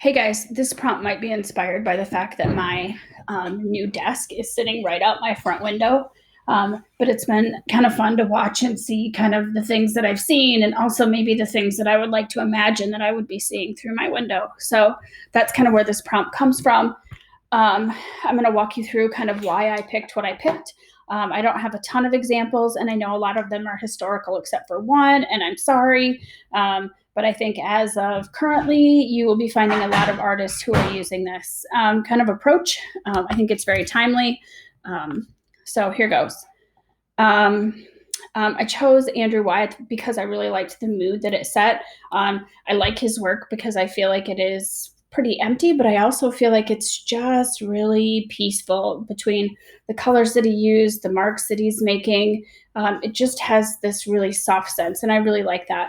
Hey guys, this prompt might be inspired by the fact that my new desk is sitting right out my front window. But it's been kind of fun to watch and see kind of the things that I've seen, and also maybe the things that I would like to imagine that I would be seeing through my window. So that's kind of where this prompt comes from. I'm going to walk you through kind of why I picked what I picked. I don't have a ton of examples, and I know a lot of them are historical except for one, and I'm sorry. But I think as of currently, you will be finding a lot of artists who are using this kind of approach. I think it's very timely. Um, so here goes. Um, I chose Andrew Wyeth because I really liked the mood that it set. I like his work because I feel like it is pretty empty, but I also feel like it's just really peaceful between the colors that he used, the marks that he's making. It just has this really soft sense, and I really like that.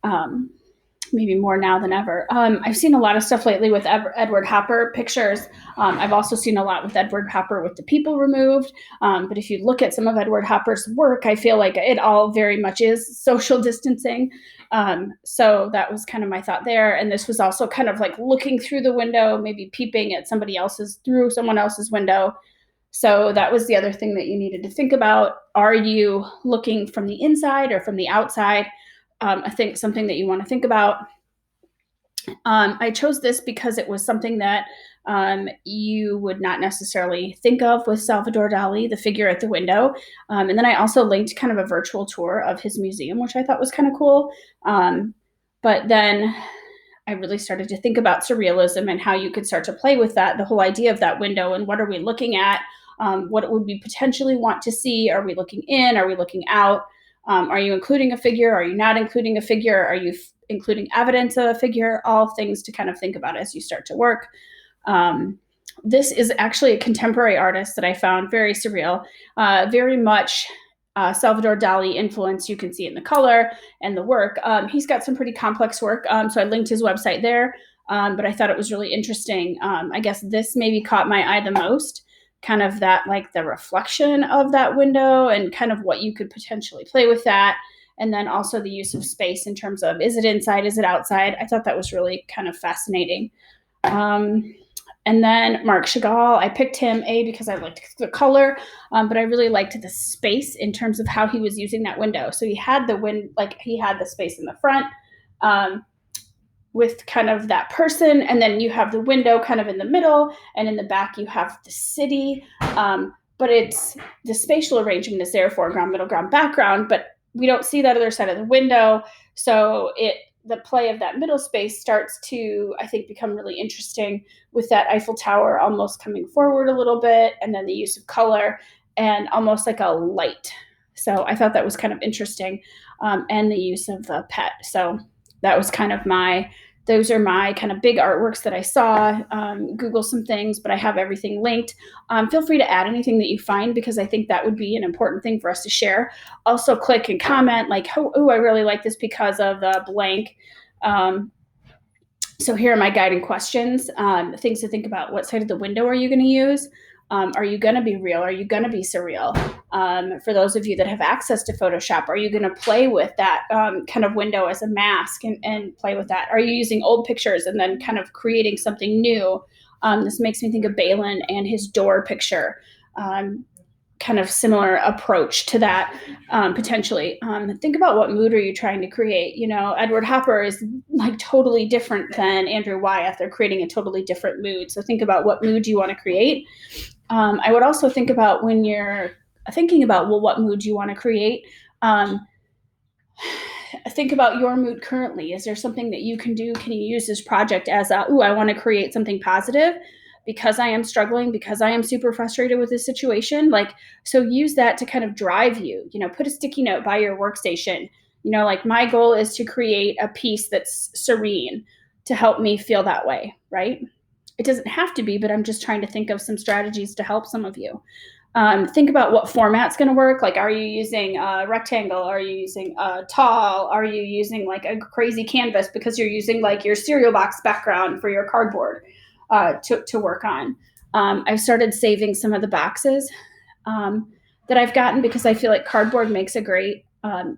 Um, Maybe more now than ever. I've seen a lot of stuff lately with Edward Hopper pictures. I've also seen a lot with Edward Hopper with the people removed. But if you look at some of Edward Hopper's work, I feel like it all very much is social distancing. So that was kind of my thought there. And this was also kind of like looking through the window, maybe peeping at through someone else's window. So that was the other thing that you needed to think about. Are you looking from the inside or from the outside? I think something that you want to think about. I chose this because it was something that you would not necessarily think of with Salvador Dali, the figure at the window. And then I also linked kind of a virtual tour of his museum, which I thought was kind of cool. But then I really started to think about surrealism and how you could start to play with that, the whole idea of that window, and what are we looking at? What would we potentially want to see? Are we looking in? Are we looking out? Are you including a figure? Are you not including a figure? Are you including evidence of a figure? All things to kind of think about as you start to work. This is actually a contemporary artist that I found very surreal, very much Salvador Dali influence. You can see it in the color and the work. He's got some pretty complex work, so I linked his website there. But I thought it was really interesting. I guess this maybe caught my eye the most, kind of that like the reflection of that window and kind of what you could potentially play with that. And then also the use of space in terms of, is it inside, is it outside? I thought that was really kind of fascinating. Um, and then Marc Chagall, I picked him because I liked the color, but I really liked the space in terms of how he was using that window. So he had he had the space in the front, with kind of that person, and then you have the window kind of in the middle, and in the back you have the city. But it's the spatial arrangement is there, foreground, middle ground, background, but we don't see that other side of the window. So the play of that middle space starts to, I think, become really interesting with that Eiffel Tower almost coming forward a little bit, and then the use of color and almost like a light. So I thought that was kind of interesting, and the use of the pet. So that was kind of those are my kind of big artworks that I saw. Google some things, but I have everything linked. Feel free to add anything that you find, because I think that would be an important thing for us to share. Also, click and comment like, oh, I really like this because of the blank. So here are my guiding questions, things to think about. What side of the window are you going to use? Are you going to be real? Are you going to be surreal? For those of you that have access to Photoshop, are you going to play with that kind of window as a mask and play with that? Are you using old pictures and then kind of creating something new? This makes me think of Balin and his door picture. Kind of similar approach to that, potentially. Think about what mood are you trying to create. Edward Hopper is like totally different than Andrew Wyeth. They're creating a totally different mood. So think about what mood you want to create. I would also think about, when you're thinking about, well, what mood you want to create, think about your mood currently. Is there something that you can do? Can you use this project as I want to create something positive because I am struggling, because I am super frustrated with this situation? So use that to kind of drive you. Put a sticky note by your workstation. Like, my goal is to create a piece that's serene to help me feel that way, right? It doesn't have to be, but I'm just trying to think of some strategies to help some of you. Think about what format's going to work. Like, are you using a rectangle? Are you using a tall? Are you using like a crazy canvas because you're using like your cereal box background for your cardboard to work on? I've started saving some of the boxes that I've gotten, because I feel like cardboard makes a great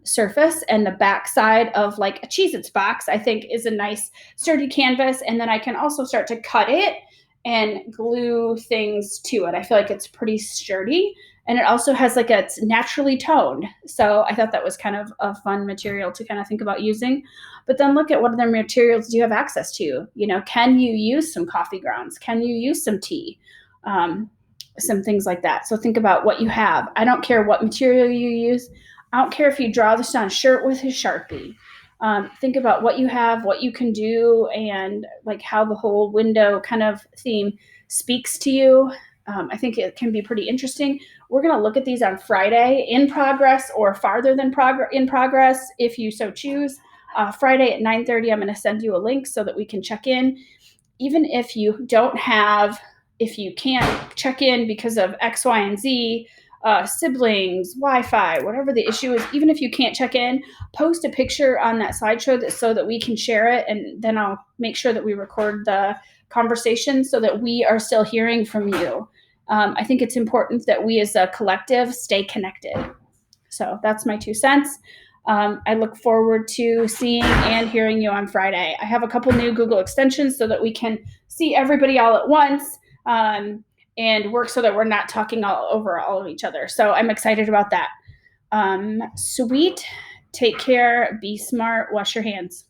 surface, and the back side of like a Cheez-Its box, I think, is a nice sturdy canvas. And then I can also start to cut it and glue things to it. I feel like it's pretty sturdy, and it also has like it's naturally toned. So I thought that was kind of a fun material to kind of think about using. But then look at what other materials do you have access to? You know, can you use some coffee grounds? Can you use some tea? Some things like that. So think about what you have. I don't care what material you use. I don't care if you draw this on a shirt with a Sharpie. Think about what you have, what you can do, and like how the whole window kind of theme speaks to you. I think it can be pretty interesting. We're going to look at these on Friday in progress or farther than in progress if you so choose. Friday at 9:30, I'm going to send you a link so that we can check in. Even if you don't have, if you can't check in because of X, Y, and Z, siblings, Wi-Fi, whatever the issue is, even if you can't check in, post a picture on that slideshow so that we can share it, and then I'll make sure that we record the conversation so that we are still hearing from you. I think it's important that we as a collective stay connected. So that's my 2 cents. I look forward to seeing and hearing you on Friday. I have a couple new Google extensions so that we can see everybody all at once. And work so that we're not talking all over all of each other. So I'm excited about that. Sweet. Take care. Be smart. Wash your hands.